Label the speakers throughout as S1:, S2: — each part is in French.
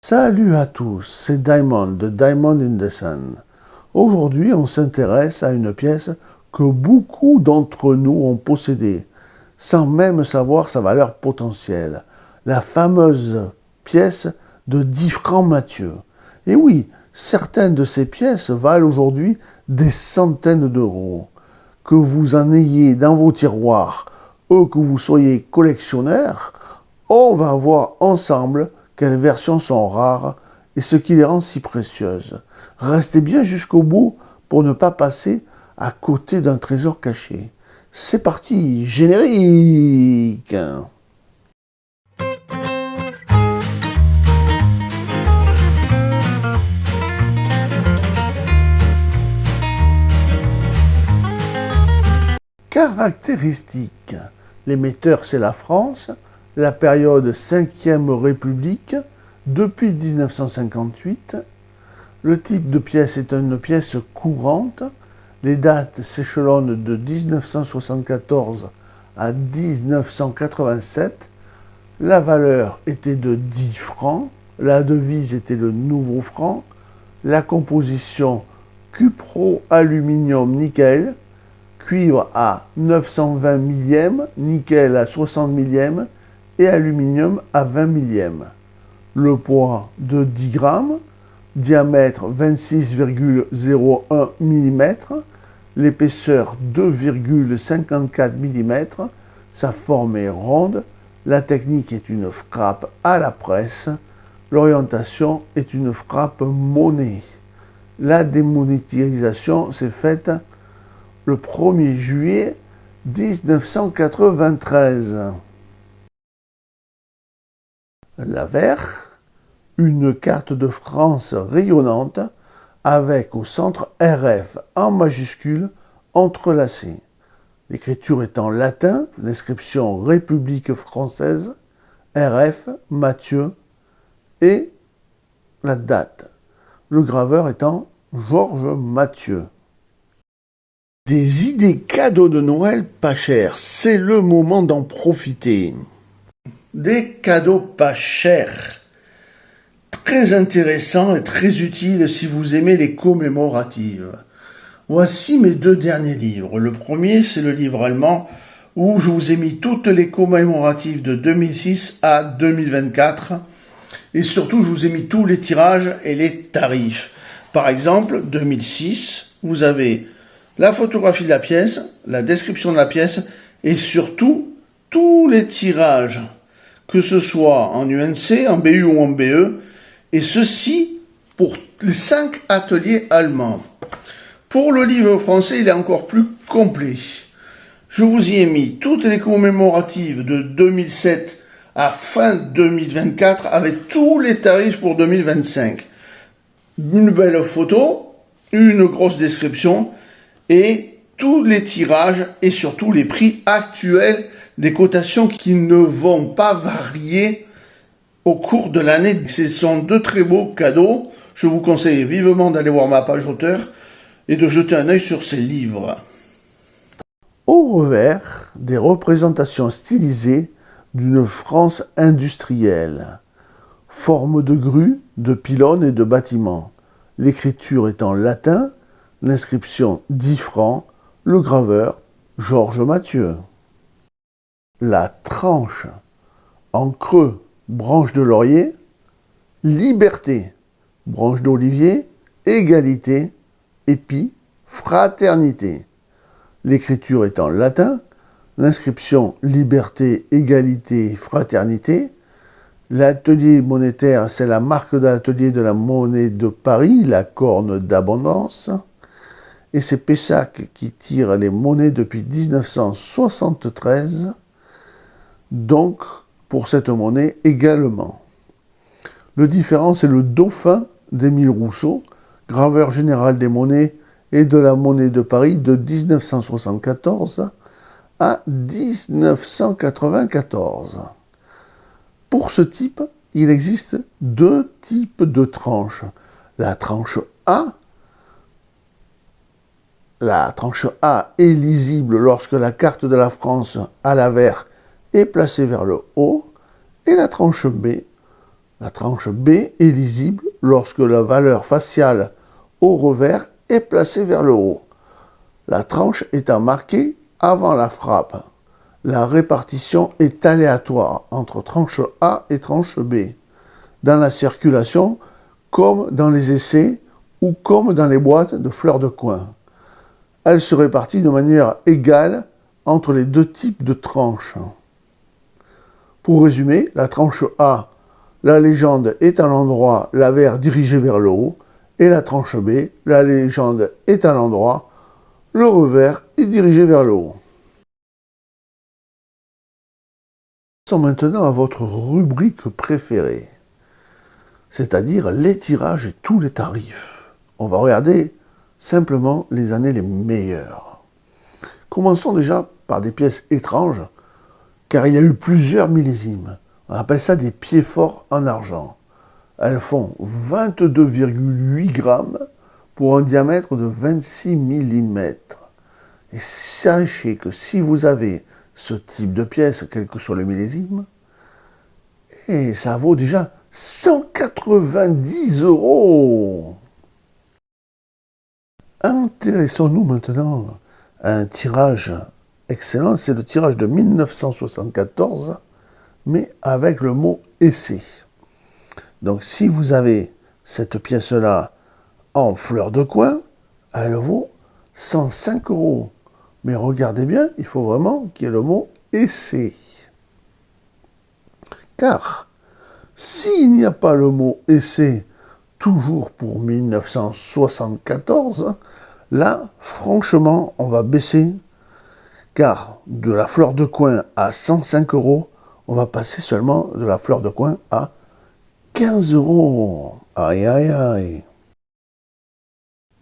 S1: Salut à tous, c'est Diamond de Diamond in the Sun. Aujourd'hui, on s'intéresse à une pièce que beaucoup d'entre nous ont possédée, sans même savoir sa valeur potentielle. La fameuse pièce de 10 francs Mathieu. Et oui, certaines de ces pièces valent aujourd'hui des centaines d'euros. Que vous en ayez dans vos tiroirs ou que vous soyez collectionneur, on va voir ensemble quelles versions sont rares et ce qui les rend si précieuses. Restez bien jusqu'au bout pour ne pas passer à côté d'un trésor caché. C'est parti, générique! Caractéristiques. L'émetteur, c'est la France. La période 5e République, depuis 1958. Le type de pièce est une pièce courante. Les dates s'échelonnent de 1974 à 1987. La valeur était de 10 francs. La devise était le nouveau franc. La composition cupro, aluminium, nickel. Cuivre à 920 millièmes, nickel à 60 millièmes et aluminium à 20 millièmes. Le poids de 10 grammes, diamètre 26,01 mm, l'épaisseur 2,54 mm, sa forme est ronde, la technique est une frappe à la presse, l'orientation est une frappe monnaie. La démonétisation s'est faite le 1er juillet 1993. L'avers, une carte de France rayonnante avec au centre RF en majuscule entrelacé. L'écriture est en latin, l'inscription République française, RF, Mathieu et la date. Le graveur étant Georges Mathieu. Des idées cadeaux de Noël pas chers, c'est le moment d'en profiter. Des cadeaux pas chers, très intéressants et très utiles si vous aimez les commémoratives. Voici mes 2 derniers livres. Le premier, c'est le livre allemand où je vous ai mis toutes les commémoratives de 2006 à 2024 et surtout je vous ai mis tous les tirages et les tarifs. Par exemple, 2006, vous avez la photographie de la pièce, la description de la pièce et surtout tous les tirages, que ce soit en UNC, en BU ou en BE, et ceci pour les 5 ateliers allemands. Pour le livre français, il est encore plus complet. Je vous y ai mis toutes les commémoratives de 2007 à fin 2024 avec tous les tarifs pour 2025. Une belle photo, une grosse description et tous les tirages et surtout les prix actuels des cotations qui ne vont pas varier au cours de l'année. Ce sont 2 très beaux cadeaux. Je vous conseille vivement d'aller voir ma page auteur et de jeter un œil sur ces livres. Au revers, des représentations stylisées d'une France industrielle. Forme de grue, de pylônes et de bâtiments. L'écriture est en latin, l'inscription 10 francs, le graveur Georges Mathieu. La tranche, en creux, branche de laurier, liberté, branche d'olivier, égalité, épi, fraternité. L'écriture est en latin, l'inscription liberté, égalité, fraternité. L'atelier monétaire, c'est la marque de l'atelier de la monnaie de Paris, la corne d'abondance. Et c'est Pessac qui tire les monnaies depuis 1973, donc pour cette monnaie également. Le différent, c'est le dauphin d'Émile Rousseau, graveur général des monnaies et de la monnaie de Paris de 1974 à 1994. Pour ce type, il existe 2 types de tranches. La tranche A est lisible lorsque la carte de la France à l'avers est placée vers le haut, et la tranche B La tranche B est lisible lorsque la valeur faciale au revers est placée vers le haut, la tranche étant marquée avant la frappe. La répartition est aléatoire entre tranche A et tranche B, dans la circulation comme dans les essais ou comme dans les boîtes de fleurs de coin. Elle se répartit de manière égale entre les deux types de tranches. Pour résumer, la tranche A, la légende est à l'endroit, l'avers dirigé vers le haut, et la tranche B, la légende est à l'endroit, le revers est dirigé vers le haut. Passons maintenant à votre rubrique préférée, c'est-à-dire les tirages et tous les tarifs. On va regarder simplement les années les meilleures. Commençons déjà par des pièces étranges, car il y a eu plusieurs millésimes. On appelle ça des pieds forts en argent. Elles font 22,8 grammes pour un diamètre de 26 mm. Et sachez que si vous avez ce type de pièce, quel que soit le millésime, et ça vaut déjà 190 €. Intéressons-nous maintenant à un tirage excellent, c'est le tirage de 1974, mais avec le mot « essai ». Donc si vous avez cette pièce-là en fleur de coin, elle vaut 105 €. Mais regardez bien, il faut vraiment qu'il y ait le mot « essai ». Car s'il n'y a pas le mot « essai », toujours pour 1974, là, franchement, on va baisser, car de la fleur de coin à 105 €, on va passer seulement de la fleur de coin à 15 €. Aïe, aïe, aïe.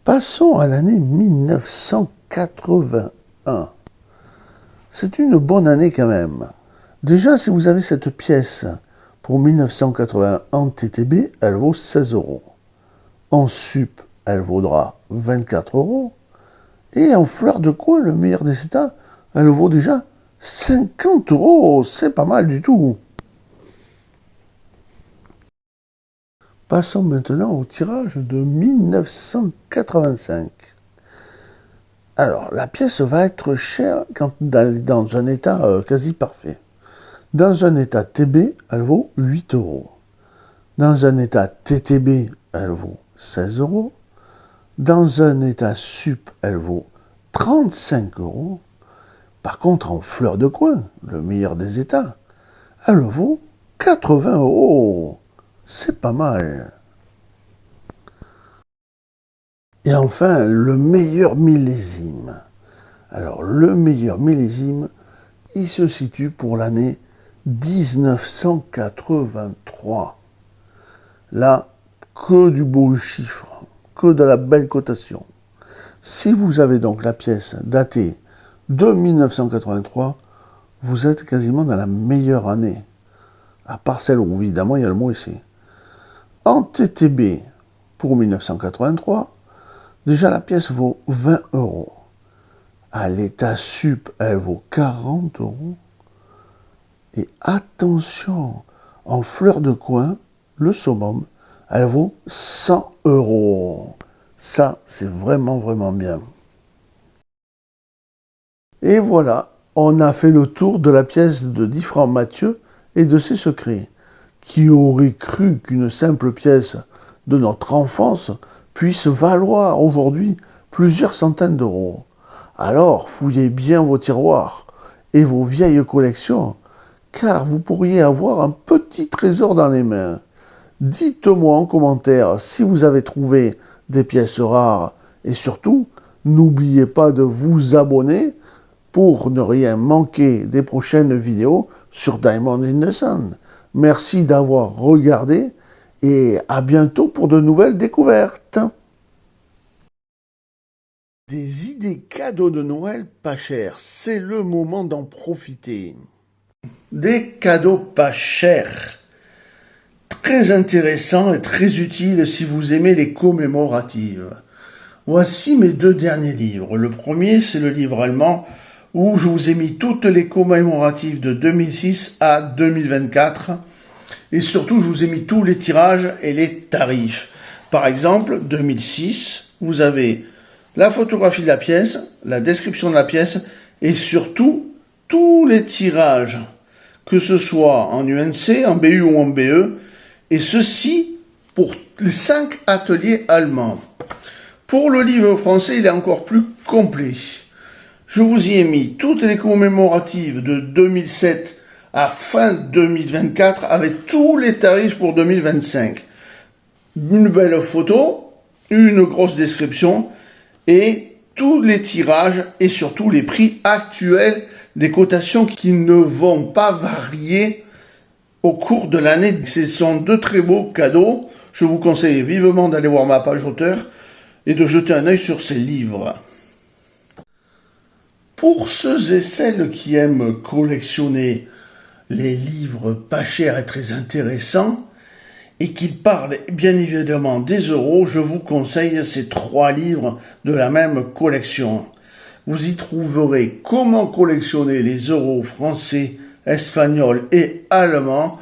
S1: Passons à l'année 1981. C'est une bonne année quand même. Déjà, si vous avez cette pièce pour 1980 en TTB, elle vaut 16 €. En sup, elle vaudra 24 €. Et en fleur de coin, le meilleur des états, elle vaut déjà 50 €. C'est pas mal du tout. Passons maintenant au tirage de 1985. Alors, la pièce va être chère quand elle est dans un état quasi parfait. Dans un état TB, elle vaut 8 €. Dans un état TTB, elle vaut 16 €. Dans un état sup, elle vaut 35 €. Par contre, en fleur de coin, le meilleur des états, elle vaut 80 €. C'est pas mal. Et enfin, le meilleur millésime. Alors, le meilleur millésime, il se situe pour l'année 1983. Là, que du beau chiffre, que de la belle cotation. Si vous avez donc la pièce datée de 1983, vous êtes quasiment dans la meilleure année. À part celle où, évidemment, il y a le mot essai. En TTB, pour 1983, déjà la pièce vaut 20 €. À l'état sup, elle vaut 40 €. Et attention, en fleur de coin, le summum, elle vaut 100 €. Ça, c'est vraiment, vraiment bien. Et voilà, on a fait le tour de la pièce de 10 francs Mathieu et de ses secrets. Qui aurait cru qu'une simple pièce de notre enfance puisse valoir aujourd'hui plusieurs centaines d'euros? Alors, fouillez bien vos tiroirs et vos vieilles collections, car vous pourriez avoir un petit trésor dans les mains. Dites-moi en commentaire si vous avez trouvé des pièces rares et surtout, n'oubliez pas de vous abonner pour ne rien manquer des prochaines vidéos sur Diamond in the Sun. Merci d'avoir regardé et à bientôt pour de nouvelles découvertes. Des idées cadeaux de Noël pas chers, c'est le moment d'en profiter. Des cadeaux pas chers, très intéressants et très utiles si vous aimez les commémoratives. Voici mes 2 derniers livres. Le premier, c'est le livre allemand où je vous ai mis toutes les commémoratives de 2006 à 2024. Et surtout, je vous ai mis tous les tirages et les tarifs. Par exemple, 2006, vous avez la photographie de la pièce, la description de la pièce et surtout tous les tirages, que ce soit en UNC, en BU ou en BE, et ceci pour les 5 ateliers allemands. Pour le livre français, il est encore plus complet. Je vous y ai mis toutes les commémoratives de 2007 à fin 2024 avec tous les tarifs pour 2025. Une belle photo, une grosse description et tous les tirages et surtout les prix actuels des cotations qui ne vont pas varier au cours de l'année. Ce sont de très beaux cadeaux. Je vous conseille vivement d'aller voir ma page auteur et de jeter un œil sur ces livres. Pour ceux et celles qui aiment collectionner les livres pas chers et très intéressants et qui parlent bien évidemment des euros, je vous conseille ces 3 livres de la même collection. Vous y trouverez comment collectionner les euros français, espagnols et allemands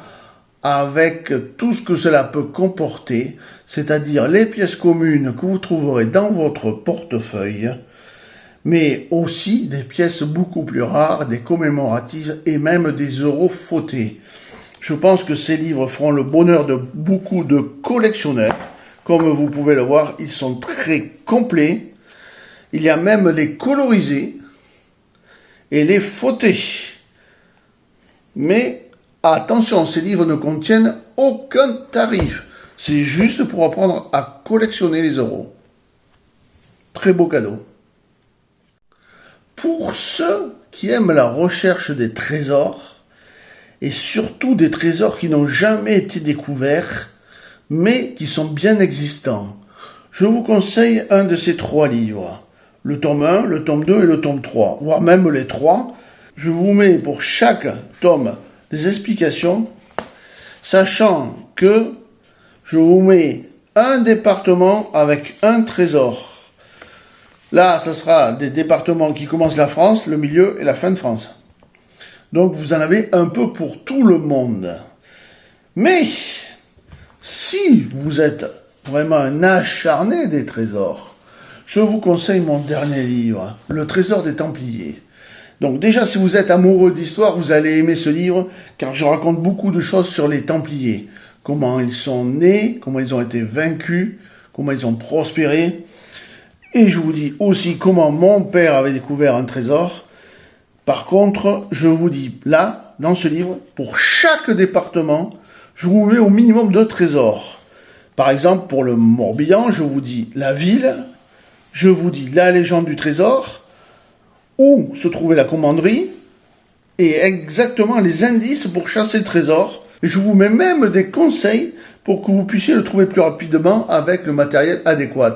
S1: avec tout ce que cela peut comporter, c'est-à-dire les pièces communes que vous trouverez dans votre portefeuille, mais aussi des pièces beaucoup plus rares, des commémoratives et même des euros fautés. Je pense que ces livres feront le bonheur de beaucoup de collectionneurs. Comme vous pouvez le voir, ils sont très complets. Il y a même les colorisés et les fautés. Mais attention, ces livres ne contiennent aucun tarif. C'est juste pour apprendre à collectionner les euros. Très beau cadeau. Pour ceux qui aiment la recherche des trésors, et surtout des trésors qui n'ont jamais été découverts, mais qui sont bien existants, je vous conseille un de ces 3 livres. Le tome 1, le tome 2 et le tome 3, voire même les 3. Je vous mets pour chaque tome des explications, sachant que je vous mets un département avec un trésor. Là, ce sera des départements qui commencent la France, le milieu et la fin de France. Donc, vous en avez un peu pour tout le monde. Mais, si vous êtes vraiment un acharné des trésors, je vous conseille mon dernier livre, Le Trésor des Templiers. Donc déjà, si vous êtes amoureux d'histoire, vous allez aimer ce livre, car je raconte beaucoup de choses sur les Templiers. Comment ils sont nés, comment ils ont été vaincus, comment ils ont prospéré. Et je vous dis aussi comment mon père avait découvert un trésor. Par contre, je vous dis là, dans ce livre, pour chaque département, je vous mets au minimum 2 trésors. Par exemple, pour le Morbihan, je vous dis la ville, je vous dis la légende du trésor, où se trouvait la commanderie, et exactement les indices pour chasser le trésor. Et je vous mets même des conseils pour que vous puissiez le trouver plus rapidement avec le matériel adéquat.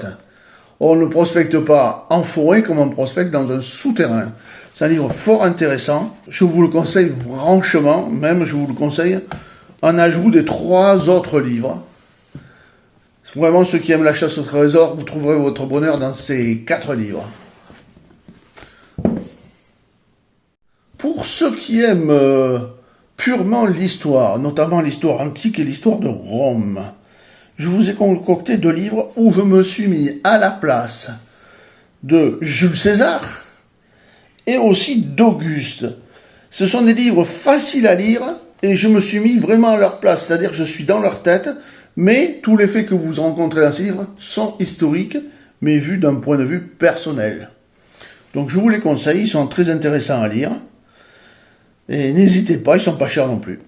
S1: On ne prospecte pas en forêt comme on prospecte dans un souterrain. C'est un livre fort intéressant. Je vous le conseille franchement, même je vous le conseille en ajout des 3 autres livres. Vraiment, ceux qui aiment la chasse au trésor, vous trouverez votre bonheur dans ces 4 livres. Pour ceux qui aiment purement l'histoire, notamment l'histoire antique et l'histoire de Rome, je vous ai concocté 2 livres où je me suis mis à la place de Jules César et aussi d'Auguste. Ce sont des livres faciles à lire et je me suis mis vraiment à leur place, c'est-à-dire que je suis dans leur tête, mais tous les faits que vous rencontrez dans ces livres sont historiques, mais vus d'un point de vue personnel. Donc je vous les conseille, ils sont très intéressants à lire. Et n'hésitez pas, ils ne sont pas chers non plus.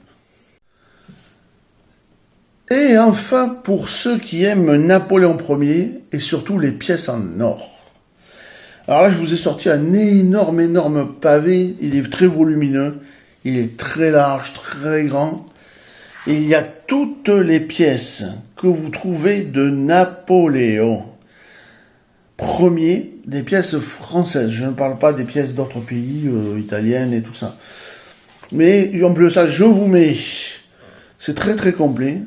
S1: Et enfin, pour ceux qui aiment Napoléon Ier et surtout les pièces en or. Alors là, je vous ai sorti un énorme pavé. Il est très volumineux, il est très large, très grand. Et il y a toutes les pièces que vous trouvez de Napoléon Ier, des pièces françaises. Je ne parle pas des pièces d'autres pays, italiennes et tout ça. Mais en plus de ça, je vous mets, c'est très complet,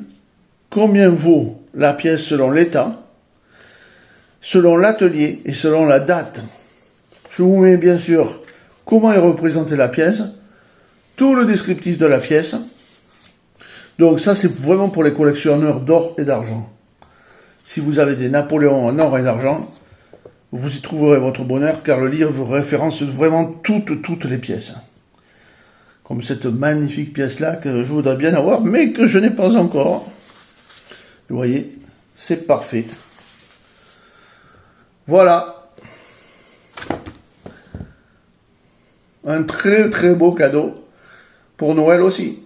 S1: combien vaut la pièce selon l'état, selon l'atelier et selon la date. Je vous mets bien sûr comment est représentée la pièce, tout le descriptif de la pièce, Donc ça, c'est vraiment pour les collectionneurs d'or et d'argent. Si vous avez des Napoléons en or et d'argent, vous y trouverez votre bonheur, car le livre référence vraiment toutes les pièces. Comme cette magnifique pièce-là que je voudrais bien avoir, mais que je n'ai pas encore. Vous voyez, c'est parfait. Voilà. Un très très beau cadeau pour Noël aussi.